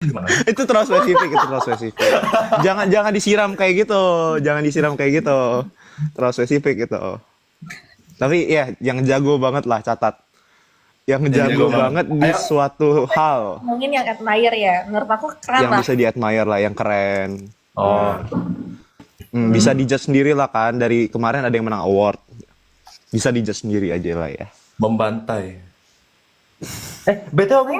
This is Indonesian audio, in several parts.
Gimana? Itu terlalu spesifik, itu terlalu spesifik. Jangan disiram kayak gitu, jangan disiram kayak gitu. Terlalu spesifik itu. Tapi ya, yang jago banget lah catat. Yang Yang jago jago banget. banget di Ayo. suatu hal, Mungkin yang admire ya. Menurut aku keren yang lah. bisa di-admire lah, yang keren. Oh, Bisa di-judge sendiri lah kan. Dari kemarin ada yang menang award. Bisa di-judge sendiri aja lah ya. membantai. BTW aku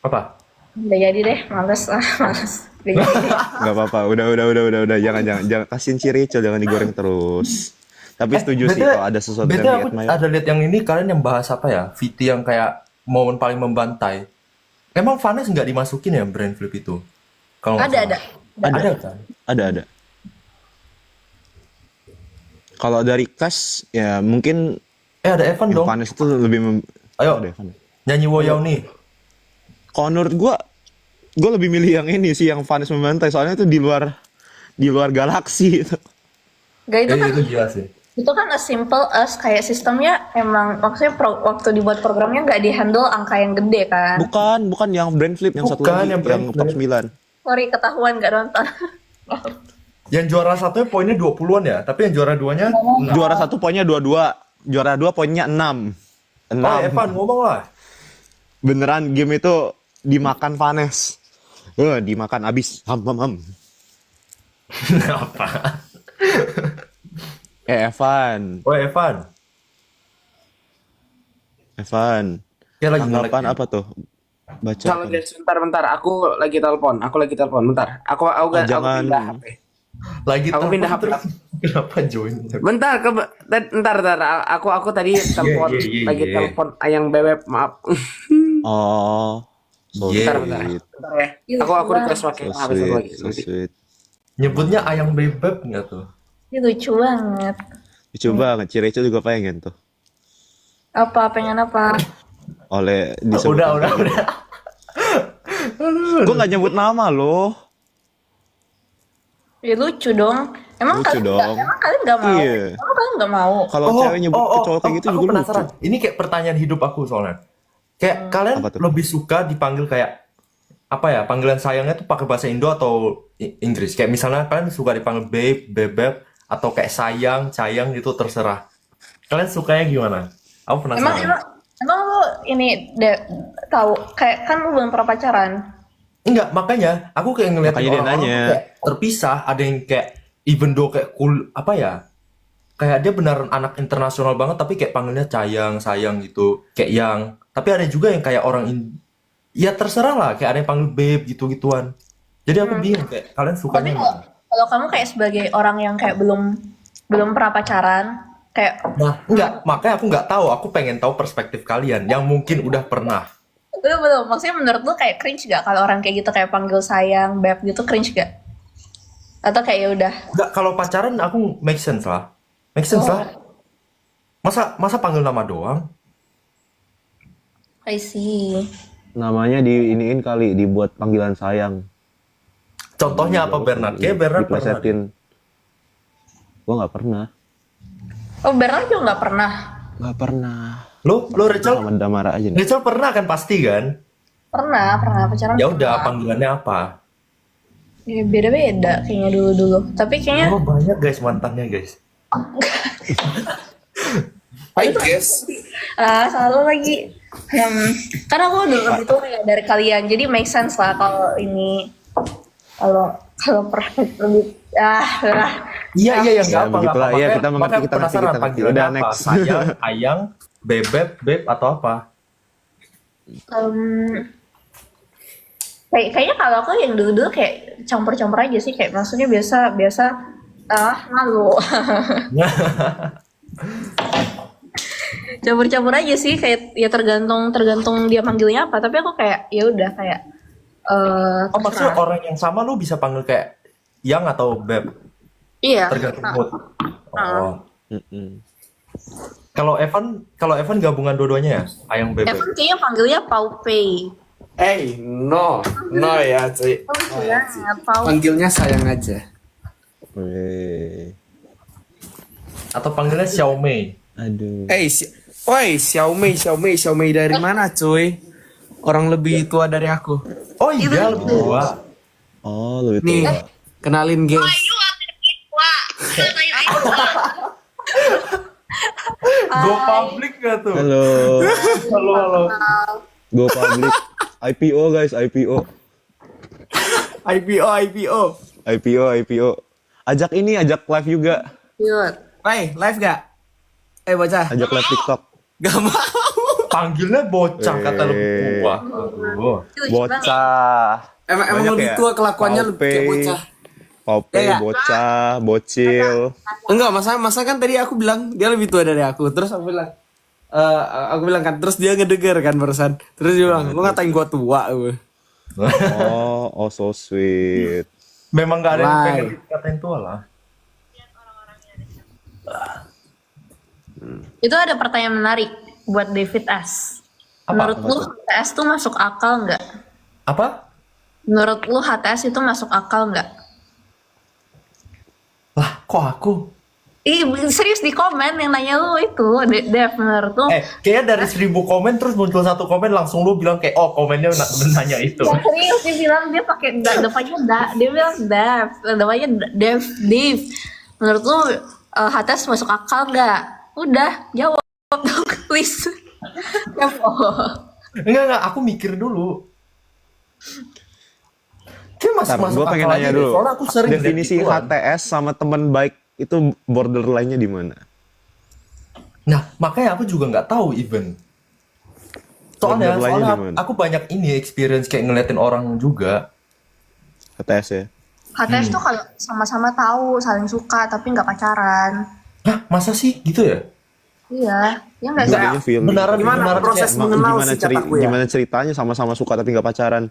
apa? Udah jadi deh. Males lah. Males. Udah jadi deh. Gak apa-apa, udah. Jangan. Kasihin si Rachel, jangan digoreng terus. Tapi setuju sih BTW kalau ada sesuatu yang BTW aku di-admire. ada lihat yang ini kalian yang bahas apa ya? VT yang kayak momen paling membantai. Emang Vanes nggak dimasukin ya brain flip itu? Kalau nggak Ada. salah. Ada kan? Ada. Kalau dari Kas, ya mungkin Ada Evan yang dong. Vanes itu lebih Ayo, ada Vanes. nyanyi Woyau nih. Kalau menurut gue lebih milih yang ini sih, yang Vanes membantai. Soalnya itu di luar galaksi itu. Gak itu kan. Itu gila sih. Itu kan as simple as kayak sistemnya emang maksudnya waktu dibuat programnya nggak dihandle angka yang gede kan. Bukan yang brain flip, yang satu Bukan, lagi, yang brain yang top flip. 9. Sorry ketahuan nggak nonton. Yang juara satunya poinnya 20-an ya, tapi yang juara duanya Juara 1 poinnya 22, juara 2 poinnya 6. Oh, Evan ngomong lah. Beneran game itu dimakan Vanes. Dimakan abis. Ham. Apa? Evan. Oh, Evan. Ya lagi Tanggapan nge-lag. apa tuh? Baca. Halo guys, bentar. Aku lagi telepon. Bentar. Aku Jangan. pindah HP. Lagi Aku pindah telepon HP. terus. Kenapa join? Bentar, bentar. Aku tadi telepon, Iya. lagi telepon ayang bebek, maaf. Oh. So Yeah. Bentar. sweet. Bentar ya. Iya, Aku coba. request pakai So HP satu lagi. sweet. So sweet. Nyebutnya ayam bebek nggak tuh? Ini lucu banget. Lucu banget. Cireco juga pengen tuh. Apa pengen apa? Oleh disebut. Udah. Gue gak nyebut nama loh. Ya lucu dong. Emang Lucu kalian dong. nggak mau? Iya. Emang kalian nggak mau? Kalau cewek nyebut ke cowok kayak gitu aku juga lucu. penasaran. Ini kayak pertanyaan hidup aku soalnya. Kayak kalian Apa tuh? lebih suka dipanggil kayak apa ya? Panggilan sayangnya tuh pakai bahasa Indo atau Inggris? Kayak misalnya kalian suka dipanggil babe, bebek, atau kayak sayang, sayang gitu terserah. Kalian sukanya gimana? Aku penasaran. Emang lu ini tahu kayak kan lu belum pernah pacaran. Enggak, makanya aku kayak ngeliatin Makanya dia orang-orang nanya. tuh kayak terpisah, ada yang kayak even though kayak cool apa ya? Kayak dia beneran anak internasional banget tapi kayak panggilnya sayang gitu, kayak yang. Tapi ada juga yang kayak orang ya terserah lah, kayak ada yang panggil babe gitu-gituan. Jadi aku bingung kayak kalian sukanya Tapi kalau mana? kalau kamu kayak sebagai orang yang kayak belum pernah pacaran, kayak Nah, enggak, makanya aku nggak tahu, aku pengen tahu perspektif kalian yang mungkin udah pernah. belum. Maksudnya menurut lu kayak cringe gak kalau orang kayak gitu kayak panggil sayang, beb gitu cringe gak? Atau kayak ya udah. Enggak, kalau pacaran aku make sense lah. Make sense lah. Masa panggil nama doang? I see. Namanya diiniin kali, dibuat panggilan sayang. Contohnya apa Bernard? Kayak Bernard pernah. Diplesetin. Gue gak pernah. Oh, Bernard juga nggak pernah. Gak pernah. Lo Rachel, Sama Damara aja nih. Rachel pernah kan pasti kan? Pernah pacaran. Ya udah, pernah. panggilannya apa? Ya, beda-beda kayaknya dulu. Tapi kayaknya Oh banyak guys mantannya guys. Hai guys. selalu lagi. Karena aku dulu lebih tua ya dari kalian, jadi make sense lah kalau ini kalau pernah lebih Iya Ya, nggak apa begitulah. Iya, Makanya- kita mengerti, makanya aku kita ngerti, penasaran kita ngerti. panggilannya Udah, apa? next. Sayang, ayang, bebek, beb atau apa? kayaknya kalau aku yang dulu kayak campur-campur aja sih, kayak maksudnya biasa malu. Campur-campur aja sih, kayak ya tergantung dia manggilnya apa, tapi aku kayak ya udah kayak Oh maksudnya terserah. orang yang sama lu bisa panggil kayak yang atau beb? Iya. Tergantung mood. Oh. Mm-mm. Kalau Evan gabungan dua-duanya ya? Ayang bebek. Evan kayaknya panggilnya Paupe. No ya cuy. Oh iya, Paupe. Panggilnya sayang aja. Weh. Atau panggilnya Xiaomei. Aduh. Xiaomi dari mana cuy? Orang lebih tua dari aku. Oh iya, lebih tua. Oh, lebih Nih, tua. kenalin guys. Go public gak tuh? Halo. Halo. Go public. IPO guys, IPO. IPO. IPO. Ajak live juga. Cute. Live gak? Bocah. Ajak live TikTok. Gak mau. Panggilnya bocah kata lebih tua. Aduh. Cute banget. Bocah. Emang Banyak lebih ya? tua kelakuannya lebih kayak Paupe. bocah. Pope, Ya, ya. bocah, bocil. Enggak, masa kan tadi aku bilang dia lebih tua dari aku. Terus aku bilang kan, terus dia ngedenger kan barusan. Terus dia bilang, lu ngatain gua tua. Gue. Oh, so sweet. Memang gak ada yang Why? pengen dikatain tua lah. Itu ada pertanyaan menarik buat David S. Apa? Menurut lu HTS tuh masuk akal nggak? Apa? Menurut lu HTS itu masuk akal nggak? Lah, kok aku? Ih, serius di komen yang nanya lu itu, Dev, menurut lu? Kayaknya dari 1000 komen terus muncul satu komen langsung lu bilang kayak, oh komennya nanya itu. Ya, serius dia bilang dia pakai depannya dia bilang Dev, depannya Dev. Menurut lu HTS masuk akal nggak? Udah, jawab dong, please. Enggak, aku mikir dulu. Kayak Bentar, masuk gue pengen akal nanya aja deh, dulu. soalnya aku sering Definisi liat gituan. HTS sama teman baik itu borderline-nya di mana? Nah, makanya aku juga nggak tahu even. Soalnya Borderline-nya di mana? aku banyak ini experience kayak ngeliatin orang juga. HTS ya. HTS tuh kalau sama-sama tahu, saling suka tapi nggak pacaran. Hah, masa sih gitu ya? Iya, ya nggak sih? Dua-duanya feeling. Gimana beneran proses kayak- mengenal gimana, sih kataku ya? gimana ceritanya sama-sama suka tapi nggak pacaran?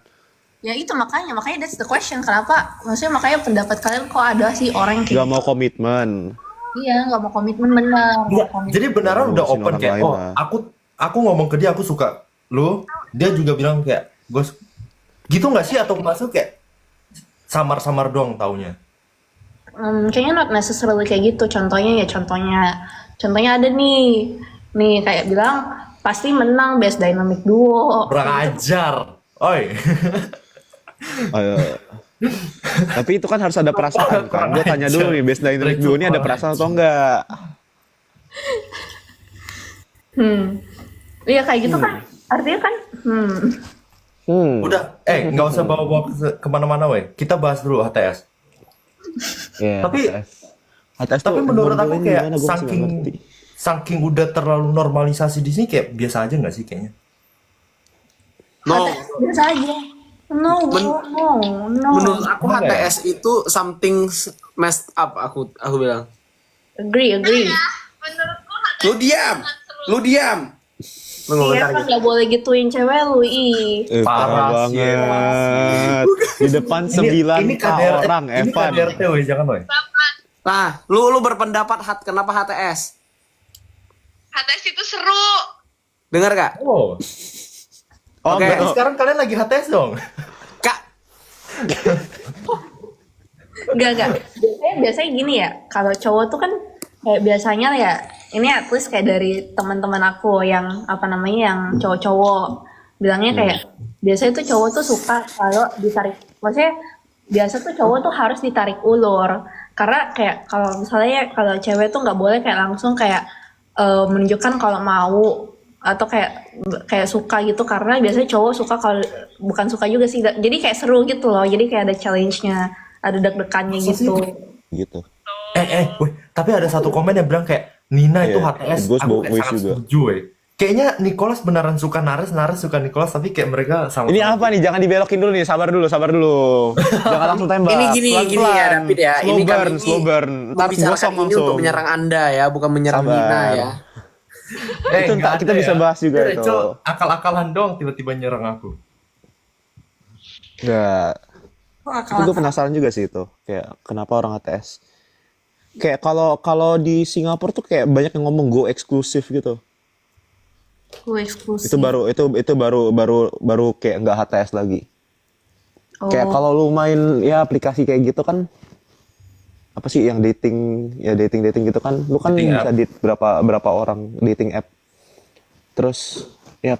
Ya itu makanya that's the question. Kenapa? Maksudnya makanya pendapat kalian kok ada sih orang yang Nggak kayak mau komitmen. iya nggak mau komitmen benar. Enggak, jadi beneran udah Ngurusin open orang kayak, lain oh lah. aku ngomong ke dia aku suka lu, dia juga bilang kayak, gue gitu nggak sih atau maksud kayak samar-samar doang taunya. Kayaknya not necessarily kayak gitu. Contohnya ada nih kayak bilang pasti menang best dynamic duo. Kurang ajar, oi. Ayo. Tapi itu kan harus ada perasaan kan. Gue tanya dulu nih, best dynamic duo ini ada perasaan atau enggak? Iya kayak gitu kan. Artinya kan Udah, nggak usah bawa-bawa kemana-mana, weh. Kita bahas dulu HTS. Iya, Tapi- HTS Tapi tuh menurut aku borderline kayak gimana, gua masih nggak ngerti. saking udah terlalu normalisasi di sini kayak biasa aja nggak sih kayaknya? No, biasa aja. No. menurut aku Enggak ya? HTS itu something messed up. Aku bilang. Agree. Lu diam. Tunggu Iya bentar kan gitu. nggak boleh gituin cewek lu Parah sih, banget. Di depan 9 orang, ini Evan. KDRT, weh, jangan, weh. Nah, lu berpendapat kenapa HTS? HTS itu seru. Dengar gak? Oh, Oh, Oke. enggak. berarti sekarang kalian lagi HTS dong? Kak, Enggak. Biasanya gini ya, kalau cowok tuh kan kayak biasanya ya, ini at least kayak dari teman-teman aku yang yang cowok-cowok bilangnya kayak biasanya tuh cowok tuh suka kalau ditarik, maksudnya biasa tuh cowok tuh harus ditarik ulur karena kayak kalau misalnya kalau cewek tuh nggak boleh kayak langsung kayak menunjukkan kalau mau atau kayak suka gitu karena biasanya cowok suka kalau bukan suka juga sih jadi kayak seru gitu loh jadi kayak ada challenge-nya ada deg-degannya gitu. Gitu. Weh, tapi ada satu komen yang bilang kayak Nina itu Iya, HTS, gue aku kayak voice sangat juga. setuju, weh. Kayaknya Nicholas beneran suka Nares suka Nicholas, tapi kayak mereka sama. Ini apa nih? Jangan dibelokin dulu nih. Sabar dulu. Jangan langsung tembak. ini gini ya David ya. Slow Ini burn, kami slow burn. Ntar membicarakan gosong ini langsung. untuk menyerang Anda ya, bukan menyerang Sabar. Nina ya. Itu nggak ntar kita ada bisa bahas juga Dia itu. Rachel akal-akalan dong tiba-tiba nyerang aku. Enggak. Tapi gue penasaran juga sih itu. Kayak kenapa orang ATS? Kayak kalau di Singapura tuh kayak banyak yang ngomong go eksklusif gitu. Gue eksklusif. Itu baru kayak nggak HTS lagi. Oh. Kayak kalau lu main ya aplikasi kayak gitu kan apa sih yang dating gitu kan lu kan Dating bisa app. date berapa orang dating app terus ya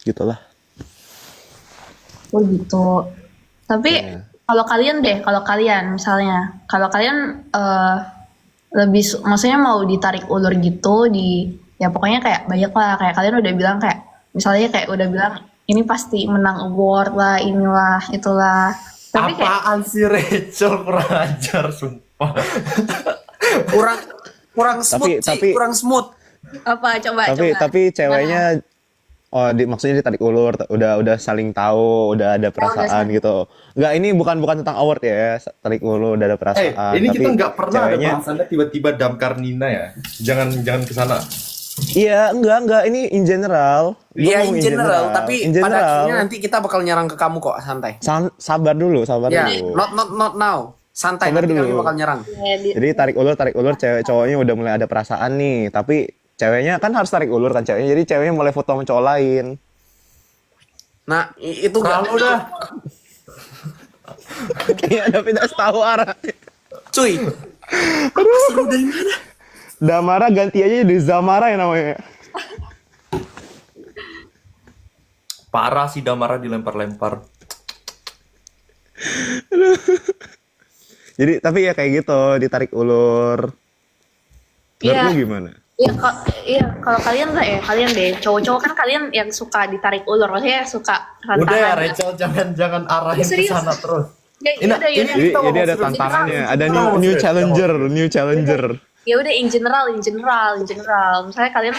gitulah Oh gitu. Tapi Iya. kalau kalian misalnya, kalau kalian lebih maksudnya mau ditarik ulur gitu ya pokoknya kayak banyak lah, kayak kalian udah bilang kayak misalnya kayak udah bilang ini pasti menang award lah, inilah itulah. Tapi kayak Apaan sih Rachel, kurang ajar sumpah. Kurang kurang smooth sih, tapi- kurang smooth. apa coba coba. Tapi ceweknya maksudnya ditarik ulur, udah saling tahu, udah ada perasaan gitu. Enggak, ini bukan tentang award ya, tarik ulur udah ada perasaan. Ini tapi kita nggak pernah ada ceweknya, bahasannya tiba-tiba Damkar Nina ya. Jangan ke sana. iya, enggak, ini in general. Gua Iya ngomong in general, tapi In pada general. akhirnya nanti kita bakal nyerang ke kamu kok, santai. Sabar dulu. Ya, dulu. not now. Santai, Sabar nanti kami dulu. bakal nyerang. Ya, Jadi tarik ulur, cewek cowoknya udah mulai ada perasaan nih, tapi ceweknya kan harus tarik ulur kan ceweknya, jadi ceweknya mulai foto sama cowok lain. Nah, itu gak Kalau udah Kayaknya David harus tahu arah. cuy. Seru dari mana? Damara ganti aja jadi Zamara ya namanya. parah sih Damara dilempar-lempar. Jadi tapi ya kayak gitu, ditarik ulur. Menurut Iya. lu gimana? Iya, kalau kalian nggak ya, kalian deh, cowok-cowok kan kalian yang suka ditarik ulur, maksudnya suka Udah ya rantangan. Rachel, jangan arahin ke Serius? sana terus. Ya, Ini- yaudah, yaudah. Jadi, Kita ngomong ada serius. tantangannya, ada Kita ngomong new serius, challenger. Ya udah in general. Misalnya kalian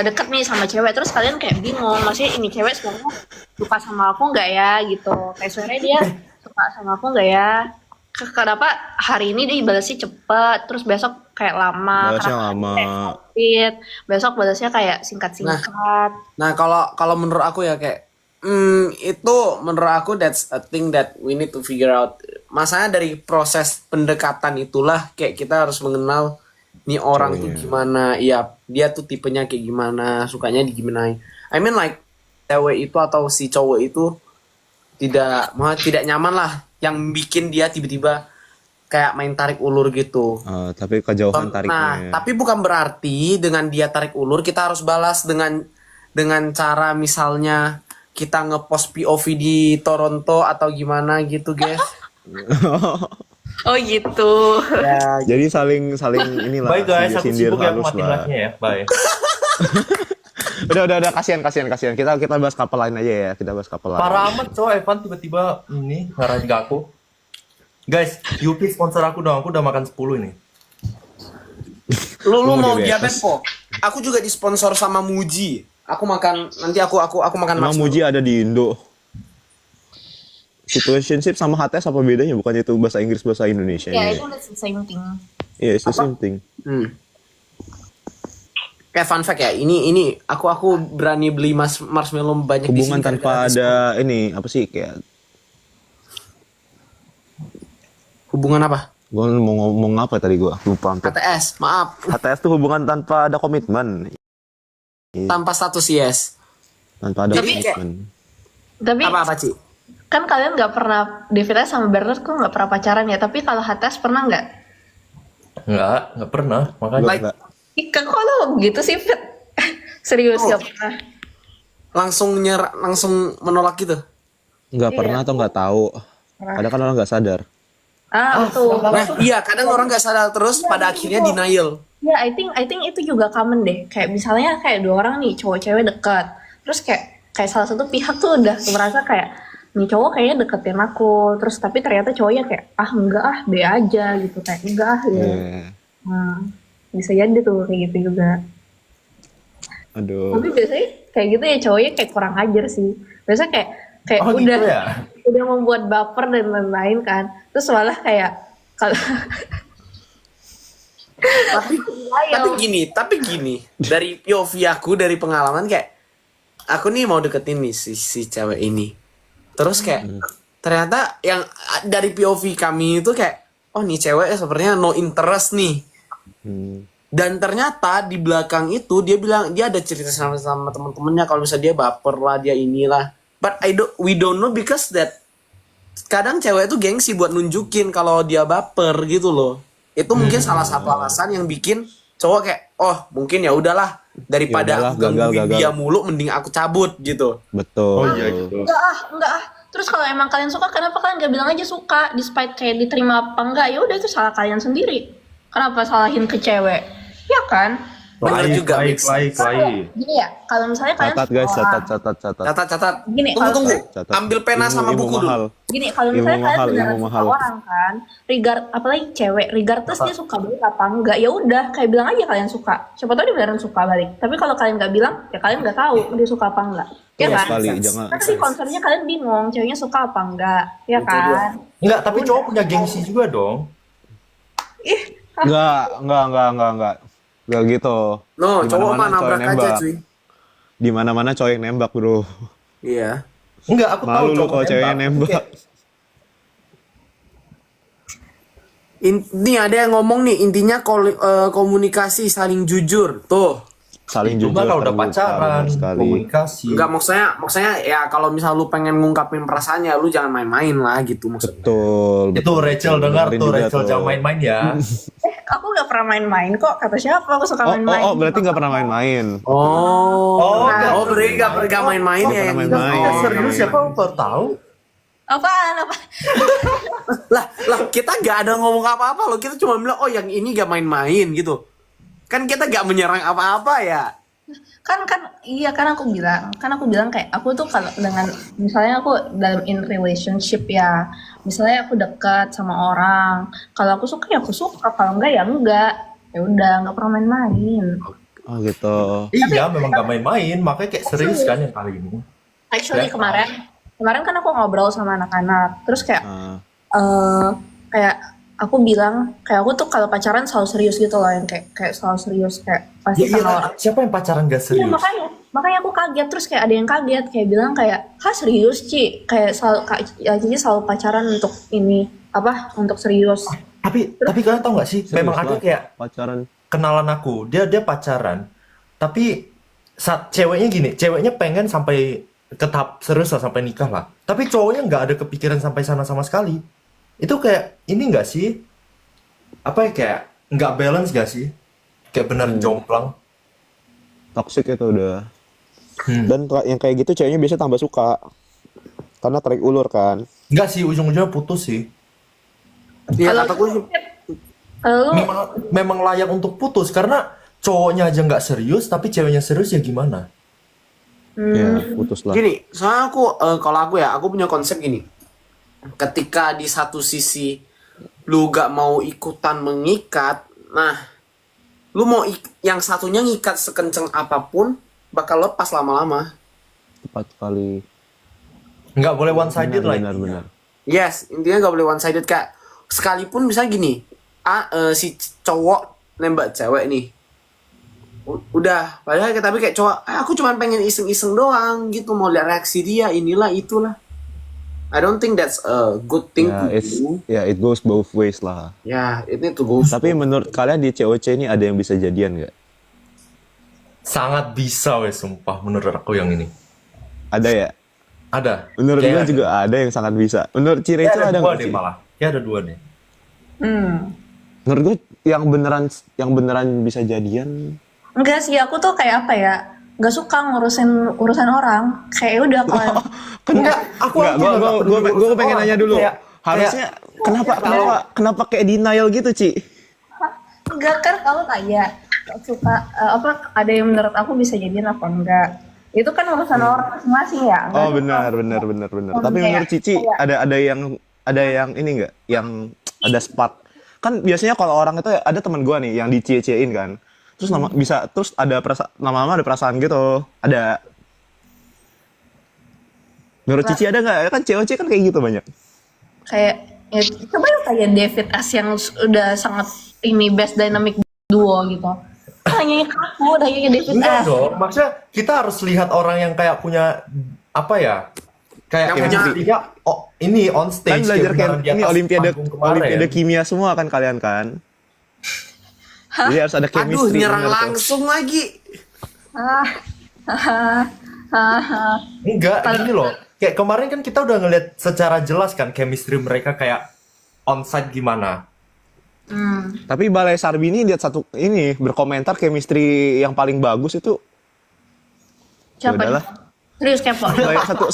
deket nih sama cewek, terus kalian kayak bingung, maksudnya ini cewek sebenarnya suka sama aku nggak ya gitu. Kayak sebenarnya dia suka sama aku nggak ya? Kenapa hari ini dia balasnya cepet, terus besok kayak lama, Balasnya kenapa lama. kayak singkat, besok balasnya kayak singkat-singkat. Nah, kalau menurut aku ya kayak itu menurut aku that's a thing that we need to figure out. Masanya dari proses pendekatan itulah kayak kita harus mengenal nih orang tuh gimana, iya dia tuh tipenya kayak gimana, sukanya di gimana. I mean like cewek itu atau si cowok itu tidak nyaman lah yang bikin dia tiba-tiba kayak main tarik ulur gitu. Tapi kejauhan Nah, tariknya. tapi bukan berarti dengan dia tarik ulur kita harus balas dengan cara misalnya kita ngepost POV di Toronto atau gimana gitu, guys. Oh gitu. Ya, Jadi saling inilah. Bye guys, aku sindir sibuk ya, aku halus matiin lah. live-nya ya. Bye. Udah kasihan. Kita bahas kapal lain aja ya. Kita bahas kapal lain. Parah amat cowok Evan tiba-tiba ini ngarahin ke aku. Guys, Yupi sponsor aku dong. Aku udah makan 10 ini. lu mau diabetes. diabetes po? Aku juga disponsor sama Muji. Aku makan nanti aku makan Emang marshmallow. Muji ada di Indo. Situationship sama HTS apa bedanya? Bukan itu bahasa Inggris bahasa Indonesia. Ya itu the same thing. Iya, it's the same thing. Kayak fun fact ya, ini aku berani beli marshmallow banyak di Hubungan sini tanpa gara-gara ada ini apa sih kayak hubungan apa? gue mau ngomong apa tadi gue lupa hampir. HTS, maaf. HTS tuh hubungan tanpa ada komitmen, Tanpa status yes. tanpa ada Tapi kayak- komitmen. Tapi Apa Ci? kan kalian nggak pernah Devita sama Bernard kok nggak pernah pacaran ya? Tapi kalau HTS pernah nggak? Nggak pernah. Makanya Like- Enggak. Ih, kok lo gitu sih Fit? Serius Oh. nggak pernah? Langsung menolak gitu. Nggak pernah atau nggak tahu. Kadang kan orang nggak sadar. Betul. Nah, iya kadang orang nggak sadar terus pada akhirnya denial. Ya, I think itu juga common deh. Kayak misalnya kayak dua orang nih cowok cewek dekat. Terus kayak salah satu pihak tuh udah merasa kayak nih cowok kayaknya deketin aku. Terus tapi ternyata cowoknya kayak enggak be aja gitu, kayak enggak gitu. Iya. Bisa jadi tuh kayak gitu juga. Aduh. Tapi biasanya kayak gitu ya cowoknya kayak kurang ajar sih. Biasanya kayak Oh, udah gitu ya? udah membuat baper dan lain-lain kan. Terus malah kayak kalau tapi gini dari POV aku dari pengalaman kayak aku nih mau deketin nih si cewek ini. Terus kayak ternyata yang dari POV kami itu kayak oh nih cewek sepertinya no interest nih. Hmm. Dan ternyata di belakang itu dia bilang dia ada cerita sama teman-temannya kalau misalnya dia baper lah dia inilah. But we don't know because that kadang cewek itu gengsi buat nunjukin kalau dia baper gitu loh. Itu mungkin salah satu alasan yang bikin cowok kayak oh mungkin ya udahlah daripada Ya udahlah, aku gangguin gagal. dia mulu mending aku cabut gitu. Betul. Oh iya gitu. enggak Terus kalau emang kalian suka, kenapa kalian gak bilang aja suka, despite kayak diterima apa enggak? Ya udah itu salah kalian sendiri. Kenapa salahin ke cewek? Ya kan? Bener Lain, juga, lain, Mix. lain. Gini ya, kalau misalnya kalian Catat guys, suka orang, catat. Catat. Gini, Tunggu. Catat. Ambil pena sama Ilmu buku dulu. mahal. gini kalau Ilmu misalnya kalian mahal, beneran ilmu suka mahal. orang kan, apalagi cewek, regardless dia suka balik apa enggak, ya udah kayak bilang aja kalian suka. Siapa tahu dia beneran suka balik. Tapi kalau kalian nggak bilang, ya kalian nggak tahu dia suka apa enggak. Ya Betul kan? sekali, Sense. jangan. Tapi concernnya kalian bingung, ceweknya suka apa enggak, ya Itu kan? Enggak, tapi cowok punya gengsi juga dong. Enggak gitu. No, Di cowok mah mana-mana cowok nabrak aja nembak. cuy. Di mana-mana cowok yang nembak, Bro. Iya. Enggak, aku tahu Malu lu cowok kalau ceweknya nembak. Kayak, Ini ada yang ngomong nih, intinya komunikasi saling jujur. Tuh. Saling Cuma jujur kalau udah terbuka, pacaran, benar sekali. komunikasi. Enggak, maksudnya ya kalau misal lu pengen ngungkapin perasaannya, lu jangan main-main lah gitu maksudnya. Betul. Itu Rachel dengar Dengerin tuh, juga Rachel tuh. jangan main-main ya. Aku nggak pernah main-main kok. Kata siapa aku suka main-main? Berarti nggak pernah main-main. Oh, berarti gak main-main Nggak ya. pernah yang main-main. itu. Oh, serius siapa baru tahu? Apaan? Lah, kita gak ada ngomong apa-apa loh. Kita cuma bilang, oh yang ini gak main-main gitu. Kan kita gak menyerang apa-apa ya. Iya kan aku bilang kayak aku tuh kalau dengan misalnya aku dalam in relationship ya, misalnya aku dekat sama orang, kalau aku suka ya aku suka, kalau enggak ya enggak, ya udah nggak pernah main-main. Oh gitu. Iya, memang gak main-main, makanya kayak serius kan yang kali ini. Actually Ya. kemarin kan aku ngobrol sama anak-anak, terus kayak Ah, kayak aku bilang kayak aku tuh kalau pacaran selalu serius gitu loh, yang kayak selalu serius kayak pasti Ya sama iya, orang. siapa yang pacaran gak Iya, serius? makanya aku kaget, terus kayak ada yang kaget kayak bilang kayak, "Hah, serius, Ci?" Kayak selalu Cici selalu pacaran untuk ini apa? Untuk serius. Tapi kalian tau gak sih, serius memang ada lah, kayak pacaran. kenalan aku, dia pacaran, tapi saat ceweknya gini, ceweknya pengen sampai ke tahap serius lah, sampai nikah lah. Tapi cowoknya nggak ada kepikiran sampai sana sama sekali. Itu kayak ini nggak sih? Apa ya, kayak nggak balance gak sih? Kayak bener jomplang. Toxic itu udah. Hmm. Dan yang kayak gitu ceweknya biasanya tambah suka. Karena tarik ulur kan. Nggak sih, ujung-ujungnya putus sih. Iya, Kalau kataku sih. lu Memang layak untuk putus karena cowoknya aja nggak serius, tapi ceweknya serius ya gimana? Ya, putus lah. Gini, soalnya kalau aku punya konsep gini. Ketika di satu sisi lu gak mau ikutan mengikat, nah, lu mau yang satunya ngikat sekenceng apapun, bakal lepas lama-lama. Tepat kali. Nggak boleh one sided lah. Benar. Yes, intinya gak boleh one sided, Kak. Sekalipun misalnya gini, si cowok nembak cewek nih. Udah, padahal tapi kayak cowok, aku cuma pengen iseng-iseng doang gitu, mau lihat reaksi dia, inilah itulah. I don't think that's a good thing to do. It goes both ways lah. Ya, ini tuh go. Tapi menurut kalian di COC ini ada yang bisa jadian nggak? Sangat bisa wes, sumpah menurut aku yang ini. Ada ya? Ada. Menurut Kayak gue juga ada yang sangat bisa. Menurut Cire kayak itu ada ada dua nggak deh sih? malah. Kayak ada dua deh. Menurut gue yang beneran bisa jadian. enggak sih, aku tuh kayak apa ya? Nggak suka ngurusin urusan orang. Kayak udah kalau Enggak, aku Enggak, juga nggak peduli gue urusan pengen orang. nanya dulu. Kayak- Harusnya kenapa kayak denial gitu, Ci? enggak kan kalau kayak suka apa ada yang menurut aku bisa jadian apa enggak. Itu kan urusan orang masing-masing ya. Enggak Oh, suka. benar. Tapi Kayak- menurut Cici ada yang ini enggak? Yang ada spark. Kan biasanya kalau orang itu ada teman gua nih yang dicie-ciein kan. Terus terus ada lama-lama ada perasaan gitu. Ada. Menurut Cici ada nggak? Kan COC kan kayak gitu banyak. Kayak ya, coba ya kayak David S yang udah sangat ini best dynamic duo gitu. Hanya aku udah kayak David Enggak S. dong, maksudnya kita harus lihat orang yang kayak punya apa ya? Kayak Yang punya- chemistry-nya, ini on Kan stage belajar kayak beneran di ini atas olimpiade panggung kemarin. olimpiade kimia semua kan kalian kan? Jadi harus ada Aduh, chemistry. nyerang bener tuh. langsung lagi. Enggak, gini loh. Kayak kemarin kan kita udah ngeliat secara jelas kan chemistry mereka kayak onsite gimana. Tapi Balai Sarbini lihat satu ini berkomentar chemistry yang paling bagus itu. Ya Siapa udahlah. nih? Serius kepo.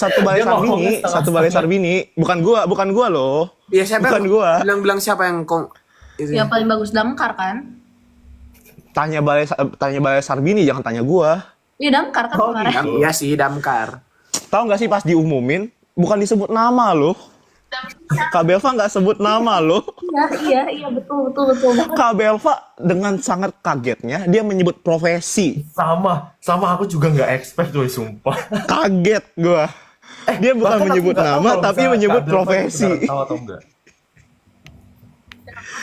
Satu balai Dia ngomongnya Sarbini, setengah-setengah. satu balai Sarbini. Bukan gua loh. Iya siapa Bukan yang gua. bilang siapa yang itu ya? Yang paling bagus Damkar kan? Tanya balai Sarbini, jangan tanya gua. Iya Damkar kan Oh, kemarin. gitu. Iya sih Damkar. Tahu nggak sih pas diumumin, bukan disebut nama loh. Kak Belva nggak sebut nama loh. Iya betul banget. Kak Belva dengan sangat kagetnya dia menyebut profesi. Sama aku juga nggak expect loh, sumpah. Kaget gua. Dia bukan Bahkan aku menyebut nggak tahu nama kalau tapi misalnya menyebut Kak Delva itu profesi. beneran tahu atau enggak.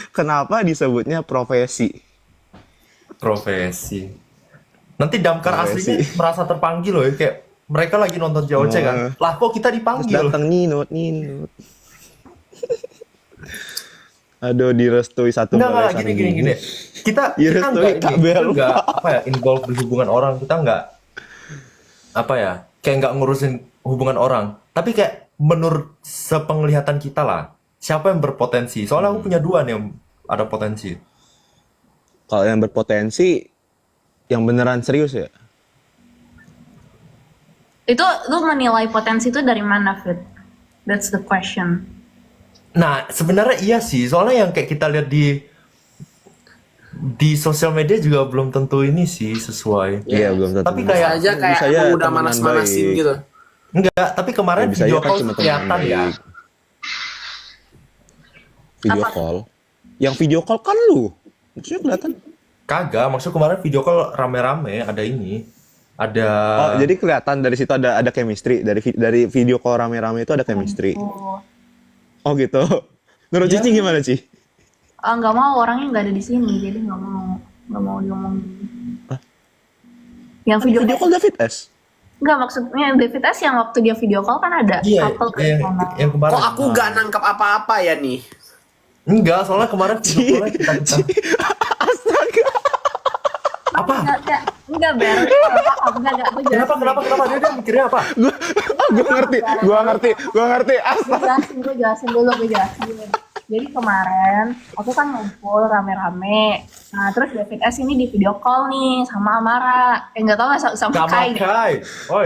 Kenapa disebutnya profesi? Profesi. Nanti Damkar Profesi. aslinya merasa terpanggil loh ya, kayak mereka lagi nonton JOC kan. Lah kok kita Terus dipanggil? datang ninut. Aduh, direstui satu Enggak, balai gini. Sarbini. Kita Iya, kita restoy enggak Kak ini, kita Belva. enggak apa ya, involve di hubungan orang, kita enggak apa ya, kayak enggak ngurusin hubungan orang. Tapi kayak menurut sepenglihatan kita lah, siapa yang berpotensi? Soalnya aku punya dua nih yang ada potensi. Kalau yang berpotensi, yang beneran serius ya? Itu lu menilai potensi itu dari mana, Fit? That's the question. Nah, sebenarnya iya sih, soalnya yang kayak kita lihat di sosial media juga belum tentu ini sih sesuai. Iya, belum tentu. Tapi Bisa kayak aja kayak bisa aja emang udah temenan manas-manasin baik. gitu. enggak, tapi kemarin Ya, bisa video aja kan call cuma teman kelihatan ya. baik. Video Apa? call. Yang video call kan lu. Maksudnya kelihatan. Kagak, maksud kemarin video call rame-rame ada ini. Ada Oh, jadi kelihatan dari situ ada chemistry. Dari video call rame-rame itu ada chemistry. Oh. Oh gitu. Menurut Iya. Cici gimana, Ci? Nggak mau, orangnya nggak ada di sini, jadi nggak mau diomongin. Yang video Video call David S. nggak, maksudnya David S yang waktu dia video call kan ada iya, couple yang, di sana. yang kemarin. Kok aku nggak nangkep apa-apa ya nih? Enggak, soalnya kemarin video call kita. Astaga. Apa? Enggak, Ber. Enggak, gue Kenapa dia mikirnya apa? Gua ngerti. Astaga. gue jelasin dulu. Jadi kemarin aku kan ngumpul rame-rame. Nah, terus David S ini di video call nih sama Amara. Nggak tahu nggak sama Kai. Oi.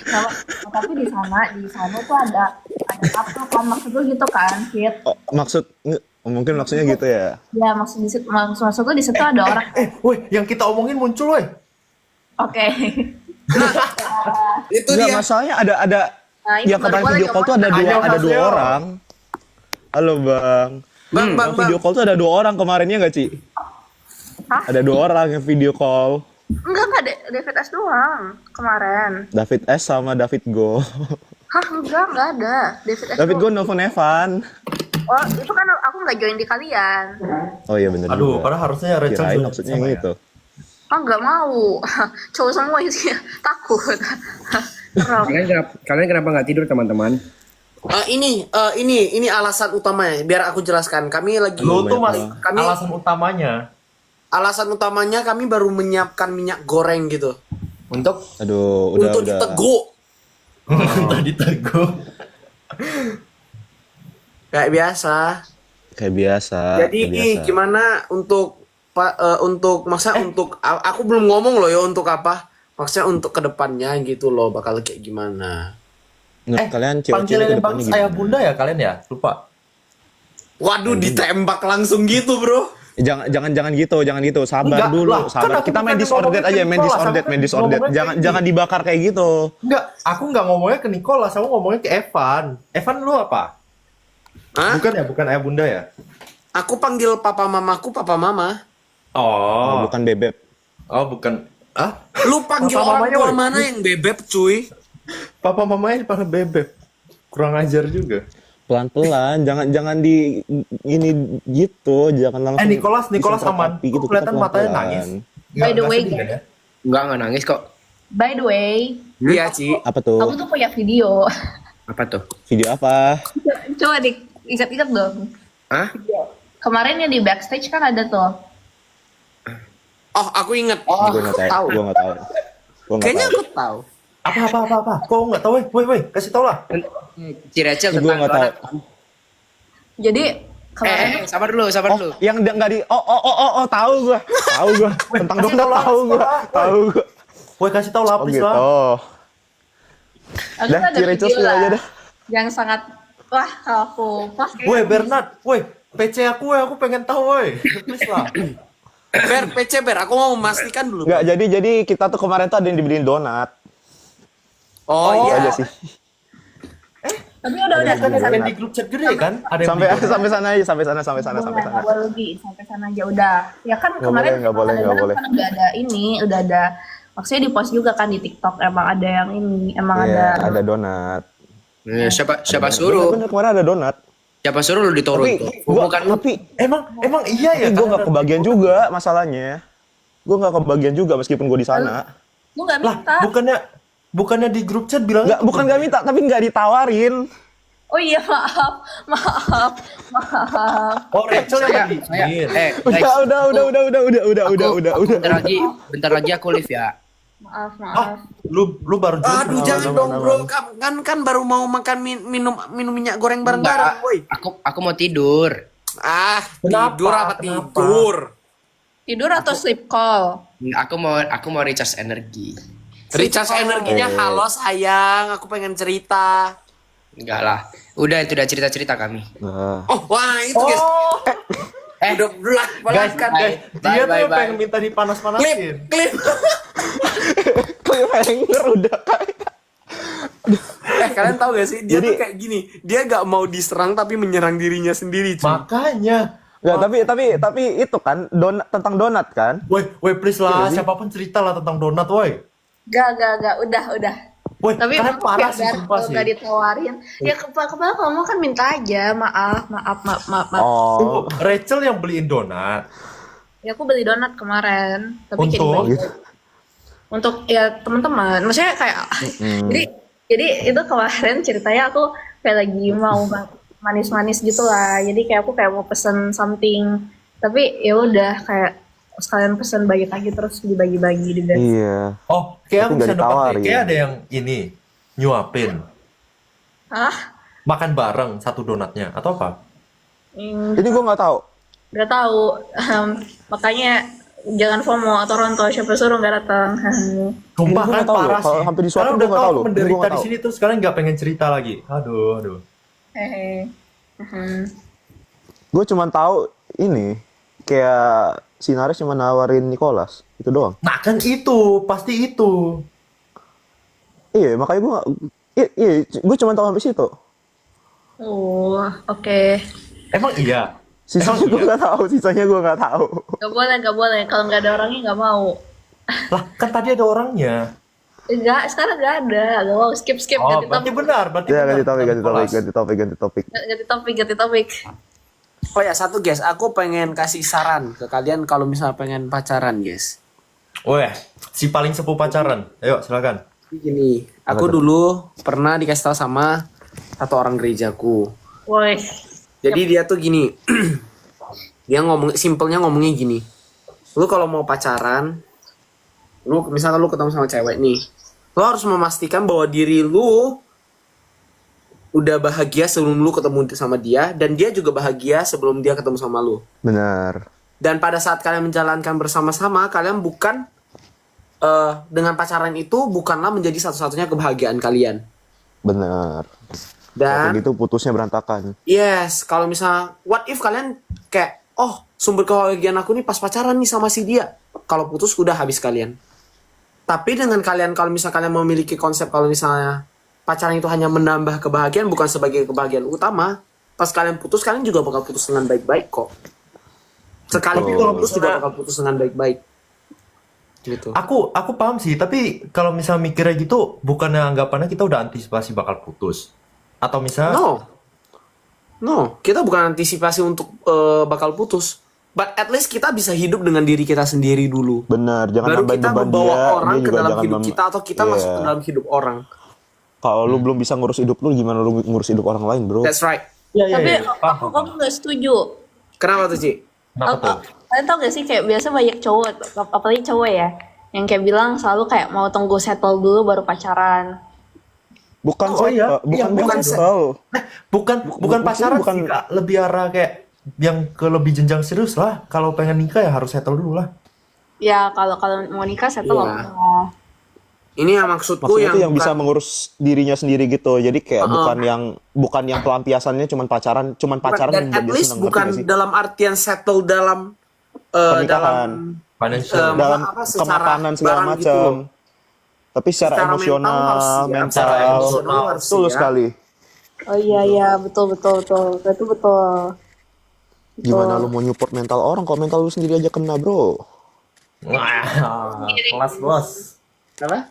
Sama, tapi di sana tuh ada apa kan, maksud lu gitu kan, Fit? Oh, mungkin maksudnya gitu ya. Ya, maksud lu di situ ada orang. Woi, yang kita omongin muncul, woi. Oke. Itu Enggak, dia. masalahnya ada Nah, ini yang baru kemarin gua video lagi call tuh ada ngomong. dua orang. Halo, Bang. Bang. Yang video call tuh ada 2 orang kemarinnya nggak, Ci? Hah? Ada 2 orang yang video call. Enggak, David S doang kemarin. David S sama David Go. Hah, enggak ada. David S David Go doang. nelfon Evan. Oh, itu kan aku nggak join di kalian. Oh iya bener Aduh, juga. padahal harusnya Rachel Kirain juga maksudnya sama yang ya. gitu. Oh, nggak mau. Cowok semua isinya takut. Kalian kenapa nggak tidur teman-teman? Ini alasan utamanya. Biar aku jelaskan. Kami lagi Lo tuh mas, Kami- alasan utamanya alasan utamanya kami baru menyiapkan minyak goreng gitu untuk Aduh, untuk udah. diteguk tadi teguh. kayak biasa. Kayak biasa. Jadi kayak nih biasa. gimana untuk masa untuk aku belum ngomong loh ya untuk apa? Maksudnya untuk kedepannya gitu loh bakal kayak gimana? Menurut kalian cewek-cewek panggilan ke yang depannya bagus ayah gimana? bunda ya kalian ya? Lupa. Waduh ditembak langsung gitu bro. Jangan gitu. Sabar Enggak, dulu, lah, sabar. kan aku Kita main bukan disordered ngomongin aja, ke main Nicolas, disordered, aku main disordered. ngomongin Jangan kayak jangan gini. dibakar kayak gitu. Enggak, aku nggak ngomongnya ke Nicolas, aku ngomongnya ke Evan. Evan lu apa? Hah? Bukan ayah bunda ya? Aku panggil papa mamaku papa mama. Oh, bukan bebek. Oh, bukan. Ah? Lu panggil Papa orang mamanya, tua woy. mana yang bebek cuy? Papa mamanya dipanggil bebek. Kurang ajar juga. Pelan-pelan, jangan di ini gitu, jangan langsung. Nicolas disemprot aman. api Kok Kita kelihatan matanya pelan-pelan. nangis. By the way, sedih kan ya? Nggak nangis kok. By the way, Iya Ci. Apa tuh? aku tuh punya video. Apa tuh? Video apa? Coba diikat-ikat dong. Hah? Kemarin yang di backstage kan ada tuh. Oh aku inget. Gue nggak tahu. Gue nggak tahu. Kayaknya aku tahu. Apa? Kok nggak tahu? Woi, kasih tau lah. Ci Rachel Gue tentang nggak tuh tahu. anak. Jadi kemarin Sabar dulu. Oh, yang nggak di. Tahu gue. Tahu gue. Tentang kasih dokter tau lah, tahu gue. sekolah. Tahu gue. Woi, kasih tau Oh lapis gitu. lah. Aku Dah, tuh ada Ciracel video spill lah aja dah. yang sangat wah kalau aku pas Woi Bernard, woi PC aku pengen tahu woi. Please lah. PC Ber, aku mau memastikan dulu. Enggak, jadi kita tuh kemarin tuh ada yang dibeliin donat. Oh, Itu iya. aja sih. tapi udah Kan sampai yang sana di grup chat gede kan? Ada yang Sampai beli donat. sampai sana aja, sampai sana. nggak boleh lebih sampai sana aja udah ya kan Nggak kemarin boleh, nggak boleh, nggak kadang-kadang boleh. kan udah ada maksudnya di post juga kan di TikTok emang ada yang ini emang Iya, ada ada donat. Siapa suruh? Bener, kemarin ada donat. Siapa suruh lu diturun Tapi tuh? gua Bukan Emang iya ya gue kan? nggak kebagian juga masalahnya. Gue nggak kebagian juga meskipun gue di sana. lu nggak Lah, minta bukannya di grup chat bilang Nggak, bukan nggak minta, tapi nggak ditawarin. oh iya maaf Oh, Rachel yang bikin. guys, Udah. bentar lagi aku live ya. maaf Lu baru join. Aduh, jangan dong, bro. Kan baru mau makan minum minyak goreng bareng-bareng, woi. Aku mau tidur. Kenapa? Tidur apa Kenapa? tidur? tidur atau sleep call Aku mau recharge energi. Recharge energinya, halo sayang, aku pengen cerita. Enggak lah. Udah itu udah cerita-cerita kami. Nah. Oh, wah itu guys. Udah Guys, kan. dia tuh yang bye. pengen minta dipanas-panasin. Klip. Cliffhanger udah kayak. Kalian tahu gak sih? Dia Jadi- tuh kayak gini. Dia gak mau diserang tapi menyerang dirinya sendiri, cuy. Makanya. Nggak, tapi itu kan tentang donat kan. Woi, please lah, Iya sih. siapapun cerita lah tentang donat, woi. gak udah Woi, tapi kalian maaf parah ya, sih, Ber, sumpah kalau sih. nggak ditawarin ya kepala kamu kan minta aja maaf Oh. Tunggu, Rachel yang beliin donat. ya aku beli donat kemarin tapi kayak Untuk? dibagi. Gitu. Untuk ya teman-teman maksudnya kayak jadi itu kemarin ceritanya aku kayak lagi mau manis-manis gitu lah jadi kayak aku kayak mau pesen something tapi ya udah kayak sekalian pesen bagi lagi terus dibagi-bagi juga Iya. Oh, kayak Tapi aku nggak bisa nebak deh. ditawarin. Kayak ada yang ini nyuapin. ah Makan bareng satu donatnya atau apa? Ini gue nggak tahu. nggak tahu makanya jangan FOMO atau ronto siapa suruh nggak datang Sumpah Ini gua kan nggak tahu parah loh. Kalau sih. sampai disuapin Karena gua udah nggak tahu tahu loh. Ini gua menderita nggak di tahu. sini tuh sekarang nggak pengen cerita lagi. Aduh. hehe Gue cuma tahu ini kayak Sinaris cuma nawarin Nicholas itu doang. Nah kan itu, pasti itu. Iya, makanya gue cuma tahu sampai situ. oh oke Emang iya? Sisanya gue nggak tahu, nggak boleh kalau nggak ada orangnya nggak mau Lah kan tadi ada orangnya. Enggak, sekarang nggak ada. Nggak mau skip Oh, ganti berarti topik. benar. Berarti Ya, benar. ganti topik. Ganti topik. Oh ya, satu guys, aku pengen kasih saran ke kalian kalau misalnya pengen pacaran, guys. Weh, si paling sepuh pacaran. Ayo, silakan. Jadi gini, aku dulu pernah dikasih tahu sama satu orang gerejaku. Woi, Jadi dia tuh gini, dia simpelnya ngomongnya gini. Lu kalau mau pacaran, misalnya lu ketemu sama cewek nih, lu harus memastikan bahwa diri lu udah bahagia sebelum lu ketemu sama dia, dan dia juga bahagia sebelum dia ketemu sama lu. Benar. Dan pada saat kalian menjalankan bersama-sama, kalian bukan dengan pacaran itu bukanlah menjadi satu-satunya kebahagiaan kalian. Benar. Dan Kayak gitu putusnya berantakan. yes, kalau misalnya what if kalian kayak oh sumber kebahagiaan aku nih pas pacaran nih sama si dia. Kalau putus udah habis kalian. Tapi dengan kalian kalau misalnya kalian memiliki konsep kalau misalnya pacaran itu hanya menambah kebahagiaan bukan sebagai kebahagiaan utama, pas kalian putus kalian juga bakal putus dengan baik-baik kok. Sekalipun kalau putus juga bakal putus dengan baik-baik. Gitu. Aku paham sih, tapi kalau misalnya mikirnya gitu, bukannya anggapannya kita udah antisipasi bakal putus. Atau misalnya No, kita bukan antisipasi untuk bakal putus. But at least kita bisa hidup dengan diri kita sendiri dulu. Benar, jangan Baru nambahin kita beban membawa dia, orang dia ke juga dalam jangan hidup kita atau kita Iya. masuk ke dalam hidup orang. Kalau lu belum bisa ngurus hidup lu, gimana lu ngurus hidup orang lain, bro? That's right. Iya, tapi paham, aku nggak setuju. Kenapa tuh, Ci? Kenapa tuh? Kalian tau gak sih kayak biasa banyak cowok, apalagi cowok ya, yang kayak bilang selalu kayak mau tunggu settle dulu baru pacaran. Bukan Oh, iya. Iya, bukan bukan bukan pacaran bukan- sih, Kak. Lebih arah kayak yang ke lebih jenjang serius lah. Kalau pengen nikah ya harus settle dulu lah. Ya kalau mau nikah settle Iya. apa? Ini yang maksudku Maksudnya tuh yang bukan- bisa mengurus dirinya sendiri gitu. Jadi kayak bukan yang pelampiasannya cuman pacaran dan yang at buat dia least seneng, ngerti bukan gak sih? dalam artian settle dalam Pernikahan. dalam Financial. Dalam secara kemapanan segala barang gitu macam. loh. Tapi secara Secara emosional, mental harus siap. mental, Secara emosional harus betul siap. sekali. Oh iya betul itu betul. Gimana lu mau nyupport mental orang kalau mental lu sendiri aja kena, bro? Wah, kelas bos. Apa?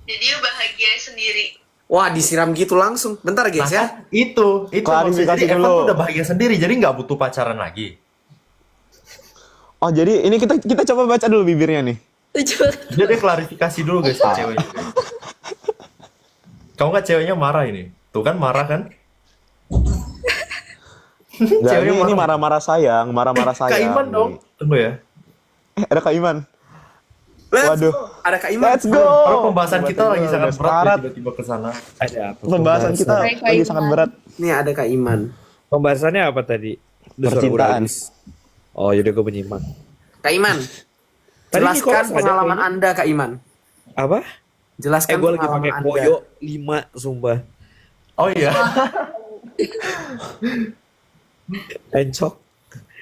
Jadi lu bahagia sendiri. Wah, disiram gitu langsung. Bentar guys ya. Itu Klarifikasi maksudnya. Jadi Evan dulu. tuh udah bahagia sendiri, jadi nggak butuh pacaran lagi. Oh, jadi ini kita coba baca dulu bibirnya nih. Jadi klarifikasi dulu guys ke ceweknya. Kamu kan ceweknya marah ini. Tuh kan marah kan? Enggak, Ceweknya ini marah. marah-marah sayang, marah-marah sayang. Kak Iman nih. dong. Tunggu ya. Ada Kak Iman. Let's Waduh. go. Ada Kak Iman. Let's go. Karena pembahasan kita lagi sangat Udah berat ya, sekarat. tiba-tiba ke sana. Ada apa? Pembahasan kita Baik, Kak lagi Iman. sangat berat. Nih ada Kak Iman. Pembahasannya apa tadi? Udah suara Percintaan. udah habis. Oh, yaudah gue penyimak. Kak Iman. Tadi Jelaskan Nicholas ada pengalaman kayaknya. Anda Kak Iman. Apa? Jelaskan Gue lagi pengalaman pakai Anda. koyo 5, sumpah. Oh iya. Encok.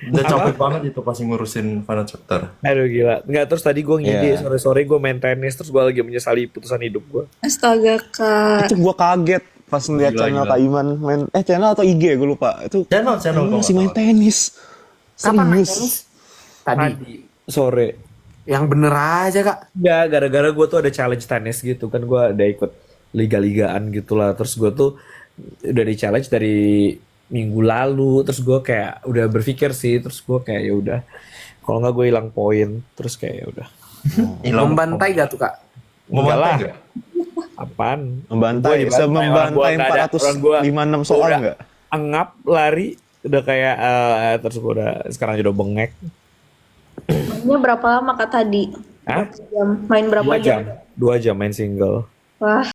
Udah capek banget itu pasti ngurusin final chapter. Aduh gila. Enggak, terus tadi gue ngide Iya. sore-sore gue main tenis. Terus gue lagi menyesali putusan hidup gue. Astaga kak. Itu gua kaget pas ngeliat Gila, channel gila. Kak Iman main channel atau IG gue lupa. Itu Channel lu masih kok. main tenis. Kapan main Serius. tenis? Tadi. Sore. Yang bener aja Kak. Enggak, gara-gara gue tuh ada challenge tenis gitu kan. Gue ada ikut liga-ligaan gitu lah. Terus gue tuh udah di challenge dari minggu lalu. Terus gue kayak udah berpikir sih. Terus gue kayak ya udah. Kalau nggak gue hilang poin. Terus kayak ya udah. Hilang. Membantai gak tuh Kak? Membantai Enggak nggak? Apaan? Membantai, Gua dibantai, orang gua membantai nggak ada, orang gua 456 soal udah enggak? Angap, lari. Udah kayak terus gue udah sekarang udah bengek. Mainnya berapa lama kak tadi? Hah? Main berapa 2 jam. jam? 2 jam main single. Wah